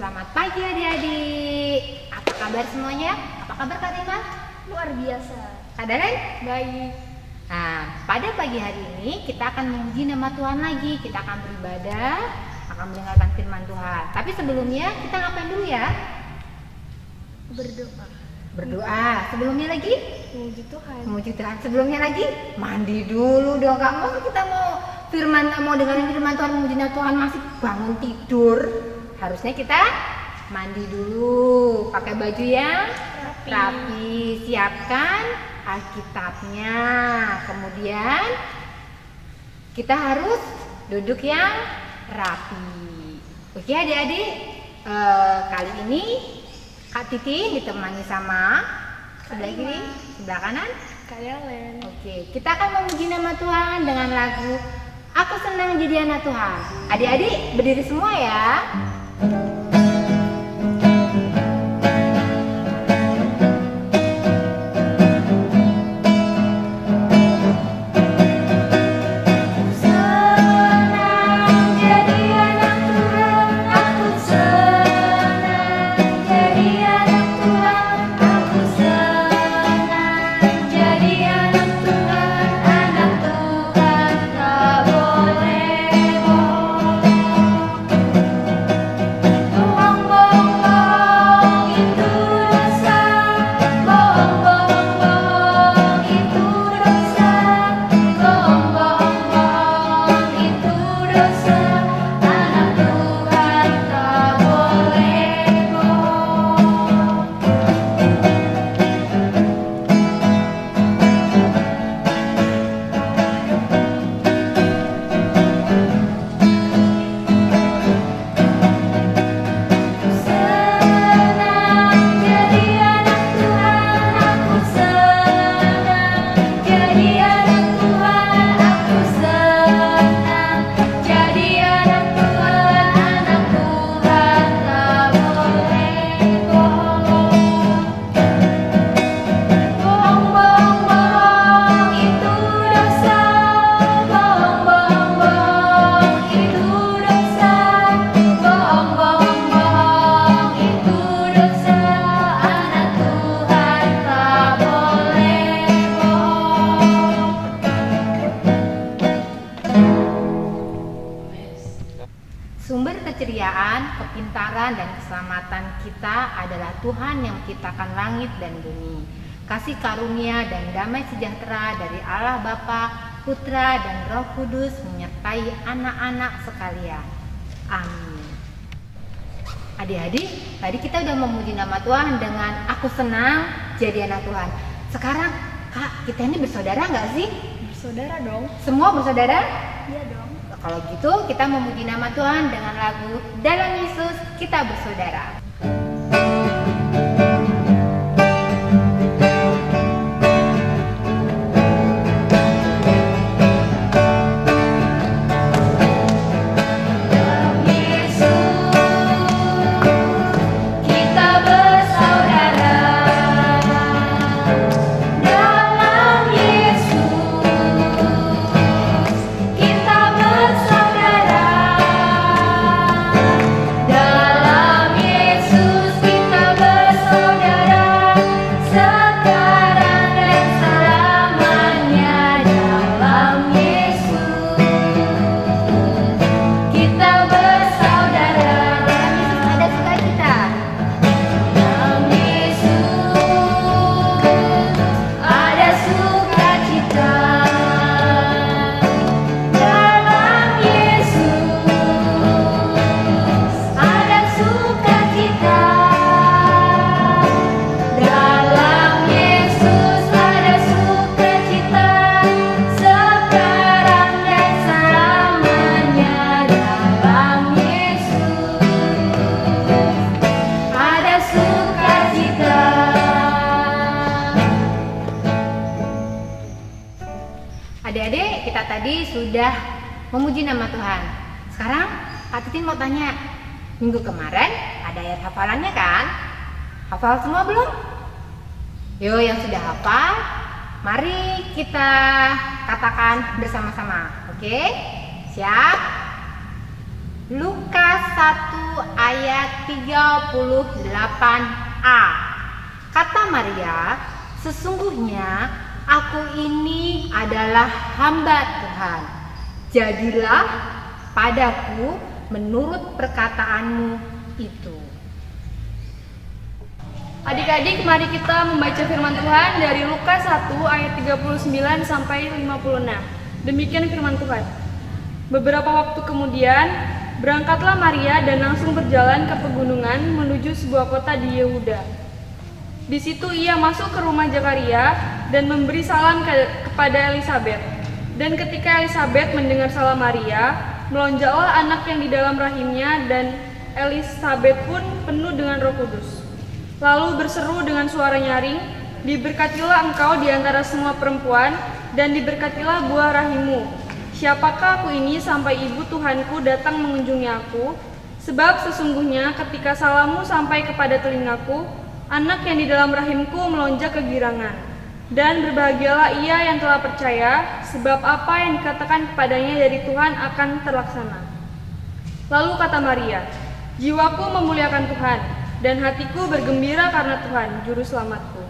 Selamat pagi adik-adik. Apa kabar semuanya? Apa kabar Kak Rima? Luar biasa. Kak Daren? Baik. Nah, pada pagi hari ini kita akan memuji nama Tuhan lagi. Kita akan beribadah, akan mendengarkan firman Tuhan. Tapi sebelumnya kita ngapain dulu ya? Berdoa. Berdoa. Sebelumnya lagi? Memuji Tuhan. Memuji Tuhan. Sebelumnya lagi? Mandi dulu dong. Kak, masa kita mau dengerin firman Tuhan, memuji nama Tuhan masih bangun tidur. Harusnya kita mandi dulu, pakai baju yang rapi, siapkan Alkitabnya. Kemudian kita harus duduk yang rapi. Oke adik-adik, kali ini Kak Titi ditemani sama sebelah kiri, sebelah kanan Kak Daren. Oke, kita akan memuji nama Tuhan dengan lagu Aku Senang Jadi Anak Tuhan. Adik-adik berdiri semua ya. Sumber keceriaan, kepintaran, dan keselamatan kita adalah Tuhan yang menciptakan langit dan bumi. Kasih karunia dan damai sejahtera dari Allah Bapa, Putra, dan Roh Kudus menyertai anak-anak sekalian. Amin. Adik-adik, tadi kita udah memuji nama Tuhan dengan Aku Senang Jadi Anak Tuhan. Sekarang, Kak, kita ini bersaudara nggak sih? Bersaudara dong. Semua bersaudara? Iya dong. Kalau gitu kita memuji nama Tuhan dengan lagu Dalam Yesus Kita Bersaudara. Adik-adik, kita tadi sudah memuji nama Tuhan. Sekarang Kak Titin mau tanya, minggu kemarin ada ayat hafalannya kan? Hafal semua belum? Yo, yang sudah hafal, mari kita katakan bersama-sama. Oke? Siap? Lukas 1 ayat ayat 38a. Kata Maria, "Sesungguhnya aku ini adalah hamba Tuhan. Jadilah padaku menurut perkataanmu itu." Adik-adik, mari kita membaca firman Tuhan dari Lukas 1 ayat 39 sampai 56. Demikian firman Tuhan. Beberapa waktu kemudian, berangkatlah Maria dan langsung berjalan ke pegunungan menuju sebuah kota di Yehuda. Di situ ia masuk ke rumah Zakaria dan memberi salam kepada Elisabet. Dan ketika Elisabet mendengar salam Maria, melonjaklah anak yang di dalam rahimnya, dan Elisabet pun penuh dengan Roh Kudus. Lalu berseru dengan suara nyaring, "Diberkatilah engkau di antara semua perempuan, dan diberkatilah buah rahimmu. Siapakah aku ini sampai ibu Tuhanku datang mengunjungi aku? Sebab sesungguhnya ketika salammu sampai kepada telingaku, anak yang di dalam rahimku melonjak kegirangan. Dan berbahagialah ia yang telah percaya, sebab apa yang dikatakan kepadanya dari Tuhan akan terlaksana." Lalu kata Maria, "Jiwaku memuliakan Tuhan, dan hatiku bergembira karena Tuhan, Juru Selamatku.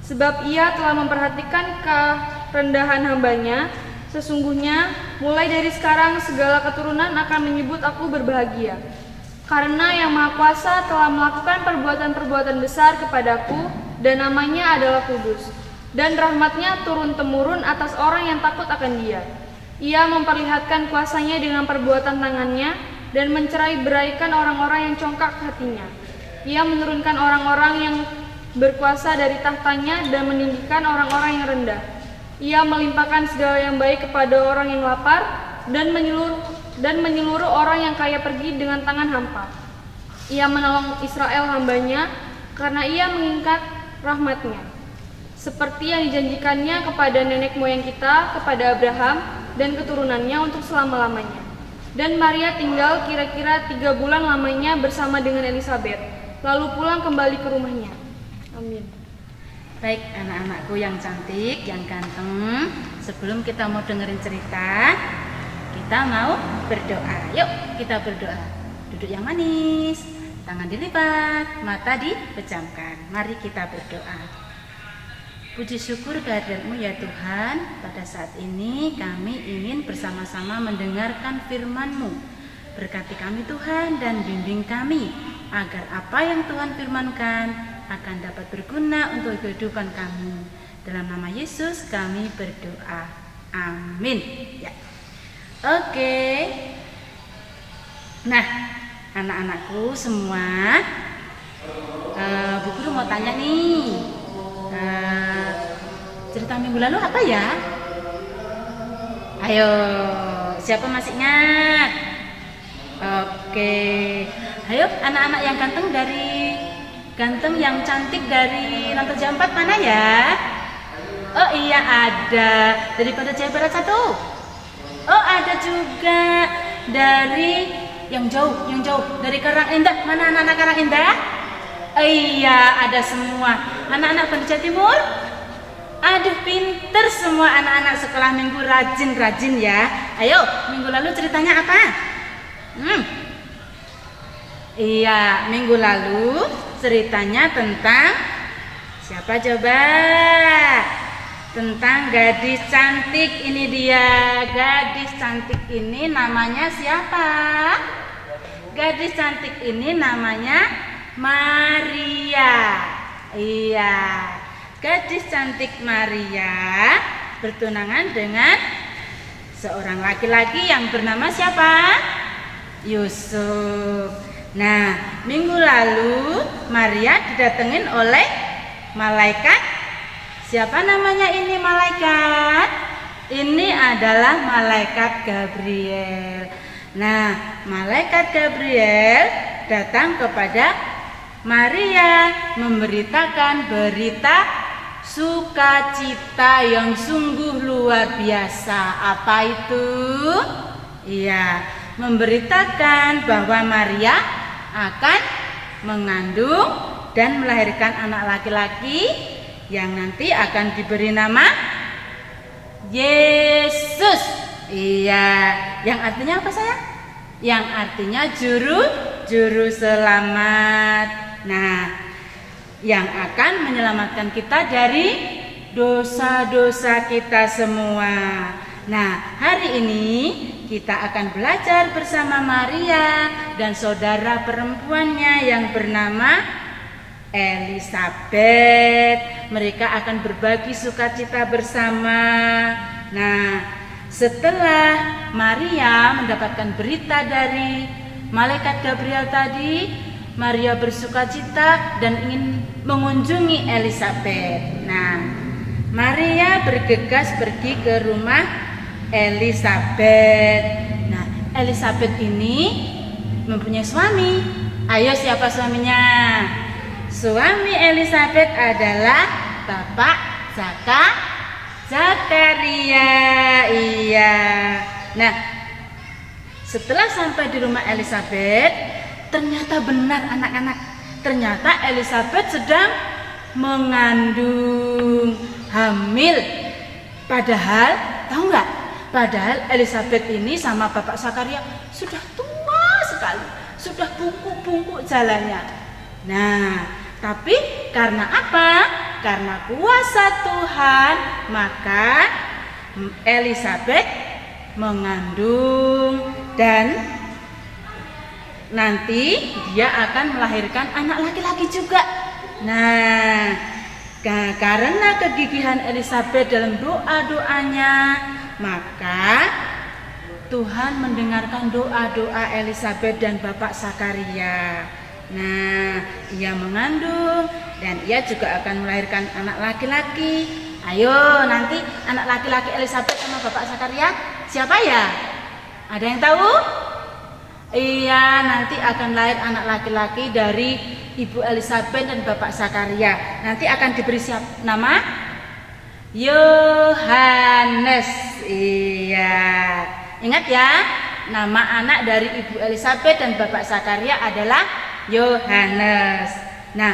Sebab ia telah memperhatikan kerendahan hambanya. Sesungguhnya mulai dari sekarang segala keturunan akan menyebut aku berbahagia. Karena Yang Maha Kuasa telah melakukan perbuatan-perbuatan besar kepadaku, dan namanya adalah kudus. Dan rahmatnya turun-temurun atas orang yang takut akan Dia. Ia memperlihatkan kuasanya dengan perbuatan tangannya, dan mencerai-beraikan orang-orang yang congkak hatinya. Ia menurunkan orang-orang yang berkuasa dari tahtanya dan meninggikan orang-orang yang rendah. Ia melimpahkan segala yang baik kepada orang yang lapar, dan menyeluruh orang yang kaya pergi dengan tangan hampa. Ia menolong Israel hambanya, karena ia mengingat rahmatnya, seperti yang dijanjikannya kepada nenek moyang kita, kepada Abraham dan keturunannya untuk selama-lamanya." Dan Maria tinggal kira-kira 3 bulan lamanya bersama dengan Elisabet, lalu pulang kembali ke rumahnya. Amin. Baik anak-anakku yang cantik, yang ganteng, sebelum kita mau dengerin cerita, kita mau berdoa. Yuk kita berdoa. Duduk yang manis, tangan dilipat, mata dipejamkan. Mari kita berdoa. Puji syukur kehadirat-Mu ya Tuhan. Pada saat ini kami ingin bersama-sama mendengarkan firman-Mu. Berkati kami Tuhan dan bimbing kami, agar apa yang Tuhan firmankan akan dapat berguna untuk kehidupan kami. Dalam nama Yesus kami berdoa. Amin. Ya. Oke. Nah, anak-anakku semua, Bu Guru mau tanya nih, cerita minggu lalu apa ya? Ayo, siapa masih ingat? Oke. Ayo anak-anak yang ganteng yang cantik dari lantai jam 4 mana ya? Oh iya ada. Daripada Jaya Barat 1. Oh ada juga dari yang jauh dari Karang Indah. Mana anak-anak Karang Indah? Oh iya ada semua. Anak-anak Bandar Timur? Aduh pinter semua anak-anak sekolah minggu, rajin ya. Ayo minggu lalu ceritanya apa? Iya, minggu lalu ceritanya tentang siapa coba? Tentang gadis cantik. Ini dia, gadis cantik ini namanya siapa? Gadis cantik ini namanya Maria. Iya, gadis cantik Maria bertunangan dengan seorang laki-laki yang bernama siapa? Yusuf. Nah, minggu lalu Maria didatengin oleh malaikat. Siapa namanya ini malaikat? Ini adalah malaikat Gabriel. Nah, malaikat Gabriel datang kepada Maria memberitakan berita sukacita yang sungguh luar biasa. Apa itu? Iya, memberitakan bahwa Maria akan mengandung dan melahirkan anak laki-laki yang nanti akan diberi nama Yesus. Iya, yang artinya apa sayang? Yang artinya juru juru selamat. Nah, yang akan menyelamatkan kita dari dosa-dosa kita semua. Nah, hari ini kita akan belajar bersama Maria dan saudara perempuannya yang bernama Elisabet. Mereka akan berbagi sukacita bersama. Nah, setelah Maria mendapatkan berita dari malaikat Gabriel tadi, Maria bersukacita dan ingin mengunjungi Elisabet. Nah, Maria bergegas pergi ke rumah Elisabet. Nah, Elisabet ini mempunyai suami. Ayo, siapa suaminya? Suami Elisabet adalah Bapak Zakaria. Iya. Nah, setelah sampai di rumah Elisabet, ternyata benar anak-anak. Ternyata Elisabet sedang mengandung, hamil. Padahal, tahu nggak? Padahal Elisabet ini sama Bapak Zakaria sudah tua sekali, sudah bungkuk-bungkuk jalannya. Nah, tapi karena apa? Karena kuasa Tuhan, maka Elisabet mengandung dan nanti dia akan melahirkan anak laki-laki juga. Nah, karena kegigihan Elisabet dalam doa-doanya, maka Tuhan mendengarkan doa-doa Elisabet dan Bapak Zakaria. Nah, ia mengandung dan ia juga akan melahirkan anak laki-laki. Ayo, nanti anak laki-laki Elisabet sama Bapak Zakaria siapa ya? Ada yang tahu? Iya, nanti akan lahir anak laki-laki dari Ibu Elisabet dan Bapak Zakaria. Nanti akan diberi nama Yohanes. Iya, ingat ya, nama anak dari Ibu Elisabet dan Bapak Zakaria adalah Yohanes. Nah,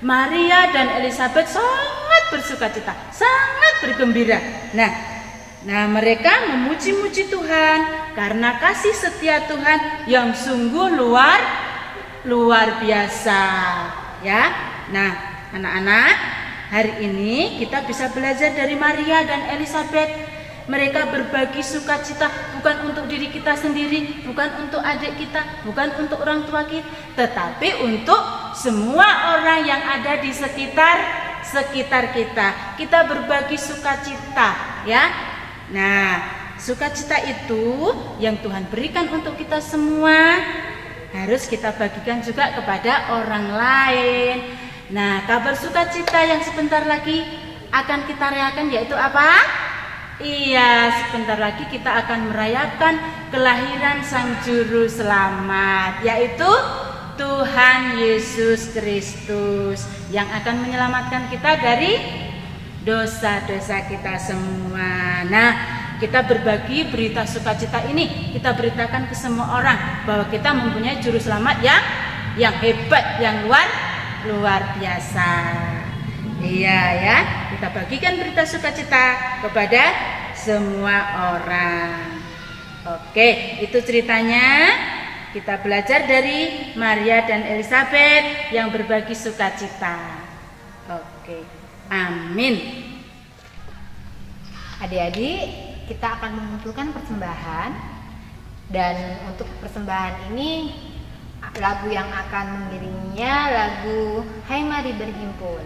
Maria dan Elisabet sangat bersukacita, sangat bergembira. Nah, mereka memuji-muji Tuhan karena kasih setia Tuhan yang sungguh luar biasa, ya. Nah, anak-anak, hari ini kita bisa belajar dari Maria dan Elisabet. Mereka berbagi sukacita bukan untuk diri kita sendiri, bukan untuk adik kita, bukan untuk orang tua kita, tetapi untuk semua orang yang ada di sekitar kita. Kita berbagi sukacita, ya. Nah, sukacita itu yang Tuhan berikan untuk kita semua harus kita bagikan juga kepada orang lain. Nah, kabar sukacita yang sebentar lagi akan kita rayakan yaitu apa? Iya, sebentar lagi kita akan merayakan kelahiran Sang Juru Selamat, yaitu Tuhan Yesus Kristus yang akan menyelamatkan kita dari dosa-dosa kita semua. Nah, kita berbagi berita sukacita ini, kita beritakan ke semua orang bahwa kita mempunyai Juru Selamat yang hebat, yang luar biasa. Iya ya, kita bagikan berita sukacita kepada semua orang. Oke, itu ceritanya. Kita belajar dari Maria dan Elisabet yang berbagi sukacita. Oke, amin. Adik-adik, kita akan mengumpulkan persembahan. Dan untuk persembahan ini, lagu yang akan mengiringinya lagu Hai Mari Berhimpun.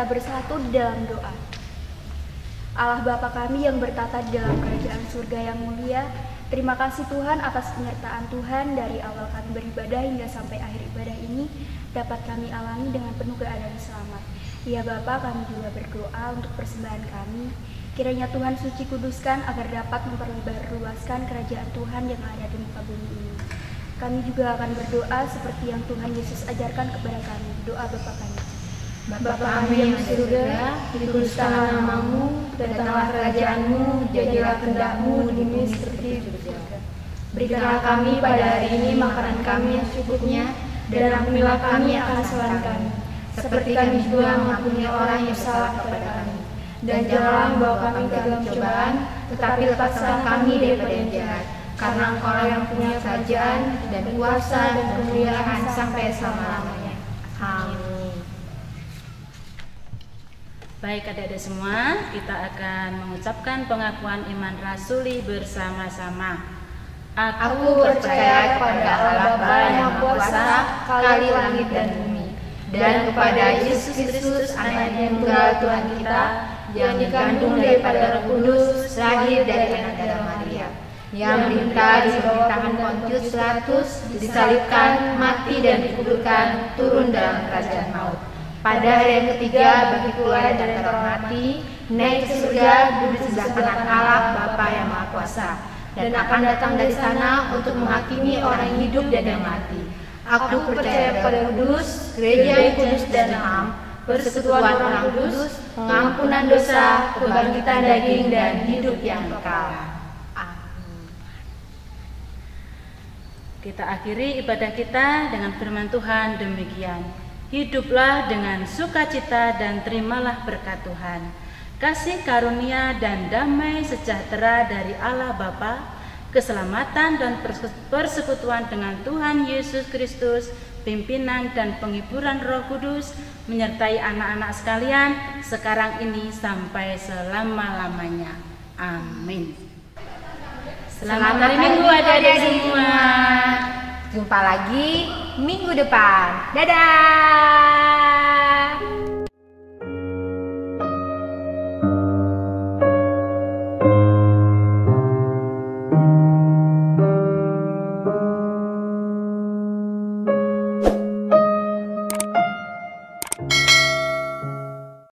kita bersatu di dalam doa. Allah Bapa kami yang bertata di dalam kerajaan surga yang mulia, terima kasih Tuhan atas penyertaan Tuhan dari awal kami beribadah hingga sampai akhir ibadah ini dapat kami alami dengan penuh keadaan selamat. Ya Bapa, kami juga berdoa untuk persembahan kami. Kiranya Tuhan suci kuduskan agar dapat memperlebar luaskan kerajaan Tuhan yang ada di muka bumi ini. Kami juga akan berdoa seperti yang Tuhan Yesus ajarkan kepada kami. Doa Bapa kami. Bapa kami yang di surga, dikuduskanlah namamu, datanglah kerajaanmu, jadilah kehendak-Mu di bumi seperti di surga. Berikanlah kami pada hari ini makanan kami yang secukupnya, dan ampunilah kami akan kesalahan kami, seperti kami juga mengampuni orang yang bersalah kepada kami. Dan janganlah membawa kami ke dalam cobaan, tetapi lepaskan kami daripada yang jahat. Karena Engkau yang punya kerajaan dan kuasa dan kemuliaan sampai selama-lamanya. Amin. Baik adik-adik semua, kita akan mengucapkan pengakuan iman rasuli bersama-sama. Aku percaya kepada Allah Bapa yang Maha Kuasa, kali langit dan bumi, dan kepada Yesus Kristus, Anak yang tunggal Tuhan kita, yang dikandung daripada Roh Kudus, lahir dari anak darah Maria, yang berintah di pemerintahan Pontius Pilatus, disalibkan, mati dan dikuburkan, turun dalam kerajaan maut. Pada hari yang ketiga bangkit keluar dari antara mati, naik ke surga, duduk di sebelah kanan Allah Bapa yang Maha Kuasa, dan akan datang dari sana untuk menghakimi orang yang hidup dan yang mati. Aku percaya pada kudus, gereja yang kudus dan am, persekutuan orang kudus, pengampunan dosa, kebangkitan daging dan hidup yang kekal. Amin. Kita akhiri ibadah kita dengan firman Tuhan demikian. Hiduplah dengan sukacita dan terimalah berkat Tuhan. Kasih karunia dan damai sejahtera dari Allah Bapa, keselamatan dan persekutuan dengan Tuhan Yesus Kristus, pimpinan dan penghiburan Roh Kudus menyertai anak-anak sekalian sekarang ini sampai selama-lamanya. Amin. Selamat hari Minggu adik-adik semua. Jumpa lagi minggu depan. Dadah.